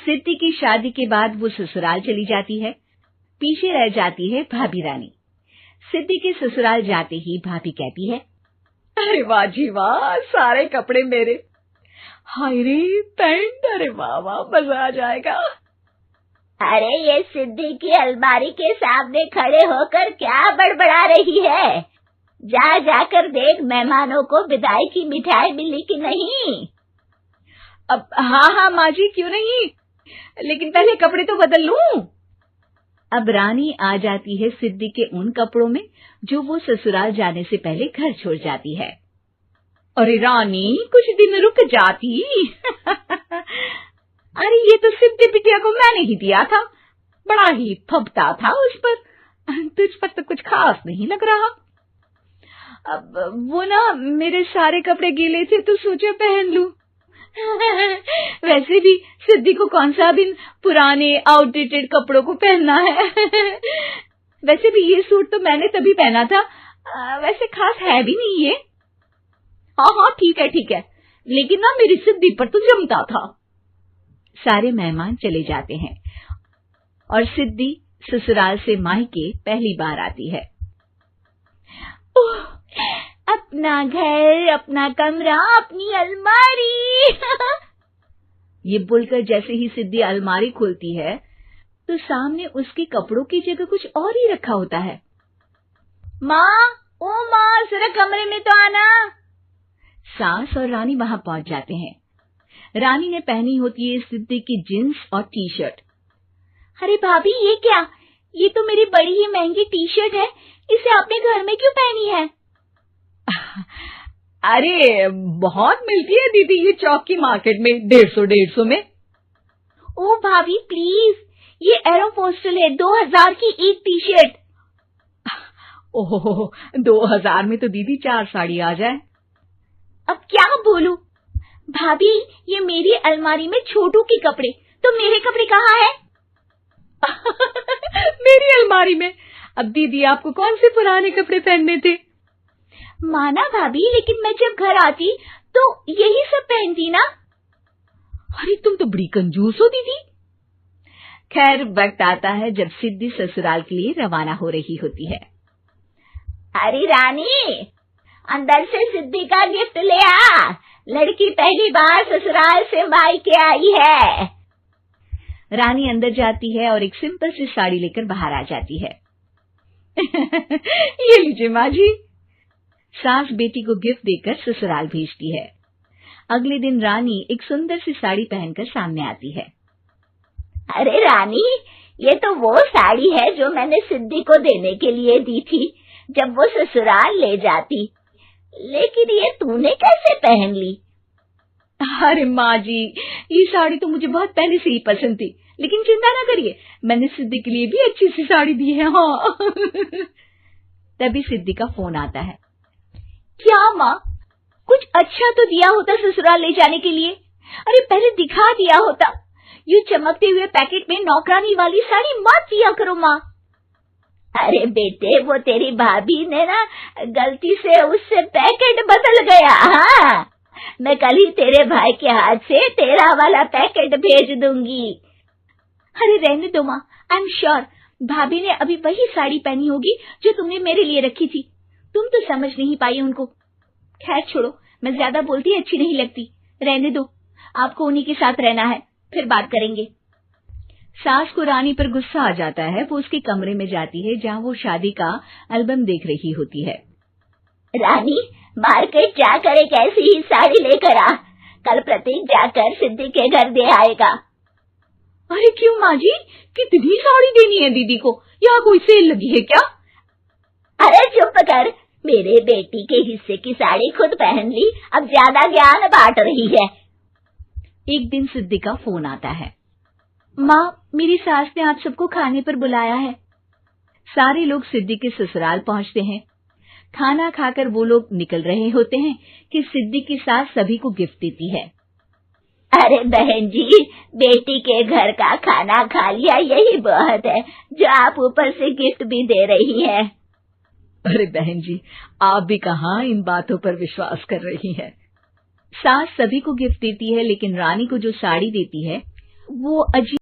सिद्धि की शादी के बाद वो ससुराल चली जाती है। पीछे रह जाती है भाभी रानी। सिद्धि के ससुराल जाते ही भाभी कहती है, अरे वाह जी वाह, सारे कपड़े मेरे। हाय रे पैंट, अरे वाह वाह, मजा आ जाएगा। अरे ये सिद्धि की अलमारी के सामने खड़े होकर क्या बड़बड़ा रही है? जाकर देख मेहमानों को विदाई की मिठाई मिली कि नहीं। अब हाँ माँ जी, क्यों नहीं, लेकिन पहले कपड़े तो बदल लूं। अब रानी आ जाती है सिद्धि के उन कपड़ों में जो वो ससुराल जाने से पहले घर छोड़ जाती है। अरे रानी, कुछ दिन रुक जाती। अरे ये तो सिद्धि बिटिया को मैंने ही दिया था, बड़ा ही फबता था उस पर, तुझ पर तो कुछ खास नहीं लग रहा। अब वो ना मेरे सारे कपड़े गीले थे तो सोचा पहन लूं। वैसे भी सिद्धि को कौन सा दिन पुराने आउटडेटेड कपड़ों को पहनना है। वैसे भी ये सूट तो मैंने तभी पहना था, वैसे खास है भी नहीं ये। हाँ ठीक है, लेकिन ना मेरी सिद्धि पर तो जमता था। सारे मेहमान चले जाते हैं और सिद्धि ससुराल से मायके पहली बार आती है। अपना घर, अपना कमरा, अपनी अलमारी। ये बोलकर जैसे ही सिद्धि अलमारी खोलती है तो सामने उसके कपड़ों की जगह कुछ और ही रखा होता है। माँ, जरा कमरे में तो आना। सास और रानी वहां पहुंच जाते हैं। रानी ने पहनी होती है सिद्धि की जींस और टी शर्ट। अरे भाभी, ये क्या? ये तो मेरी बड़ी ही महंगी टी शर्ट है, इसे आपने घर में क्यों पहनी है? अरे बहुत मिलती है दीदी ये चौक की मार्केट में, 150 में। ओ भाभी प्लीज, ये एरोपोस्टल है, 2000 की एक टी शर्ट। ओहो, 2000 में तो दीदी 4 साड़ी आ जाए। अब क्या बोलूं? भाभी, ये मेरी अलमारी में छोटू के कपड़े, तो मेरे कपड़े कहाँ हैं? मेरी अलमारी में? अब दीदी आपको कौन से पुराने कपड़े पहनने थे? माना भाभी, लेकिन मैं जब घर आती तो यही सब पहनती ना। अरे तुम तो बड़ी कंजूस हो दीदी। खैर, वक्त आता है जब सिद्धि ससुराल के लिए रवाना हो रही होती है। अरे रानी, अंदर से सिद्धि का गिफ्ट ले आ, लड़की पहली बार ससुराल से मायके आई है। रानी अंदर जाती है और एक सिंपल सी साड़ी लेकर बाहर आ जाती है। ये लीजिए माँ जी। सास बेटी को गिफ्ट देकर ससुराल भेजती है। अगले दिन रानी एक सुंदर सी साड़ी पहनकर सामने आती है। अरे रानी, ये तो वो साड़ी है जो मैंने सिद्धि को देने के लिए दी थी जब वो ससुराल ले जाती, लेकिन ये तूने कैसे पहन ली? अरे माँ जी, ये साड़ी तो मुझे बहुत पहले से ही पसंद थी, लेकिन चिंता ना करिए, मैंने सिद्धि के लिए भी अच्छी सी साड़ी दी है। हाँ। तभी सिद्धि का फोन आता है। क्या माँ, कुछ अच्छा तो दिया होता ससुराल ले जाने के लिए। अरे पहले दिखा दिया होता। ये चमकते हुए पैकेट में नौकरानी वाली साड़ी मत दिया करो माँ। अरे बेटे, वो तेरी भाभी ने ना गलती से उससे पैकेट बदल गया। हाँ, मैं कल ही तेरे भाई के हाथ से तेरा वाला पैकेट भेज दूंगी। अरे रहने दो माँ, आई एम श्योर भाभी ने अभी वही साड़ी पहनी होगी जो तुमने मेरे लिए रखी थी। तुम तो समझ नहीं पाई उनको। खैर छोड़ो, मैं ज्यादा बोलती अच्छी नहीं लगती, रहने दो, आपको उन्हीं के साथ रहना है, फिर बात करेंगे। सास को रानी पर गुस्सा आ जाता है। वो उसके कमरे में जाती है जहाँ वो शादी का एल्बम देख रही होती है। रानी, मार्केट जाकर एक ऐसी ही साड़ी लेकर आ, कल प्रतीक जाकर सिद्धि के घर दे आएगा। अरे क्यों माँ जी, कितनी साड़ी देनी है दीदी को? यहाँ कोई सेल लगी है क्या? अरे चुप कर, मेरे बेटी के हिस्से की साड़ी खुद पहन ली, अब ज्यादा ज्ञान बांट रही है। एक दिन सिद्धि का फोन आता है। माँ, मेरी सास ने आप सबको खाने पर बुलाया है। सारे लोग सिद्धि के ससुराल पहुंचते हैं। खाना खाकर वो लोग निकल रहे होते हैं कि सिद्धि की सास सभी को गिफ्ट देती है। अरे बहन जी, बेटी के घर का खाना खा लिया, यही बहुत है जो आप ऊपर से गिफ्ट भी दे रही है। अरे बहन जी, आप भी कहाँ इन बातों पर विश्वास कर रही हैं। सास सभी को गिफ्ट देती है, लेकिन रानी को जो साड़ी देती है वो अजीब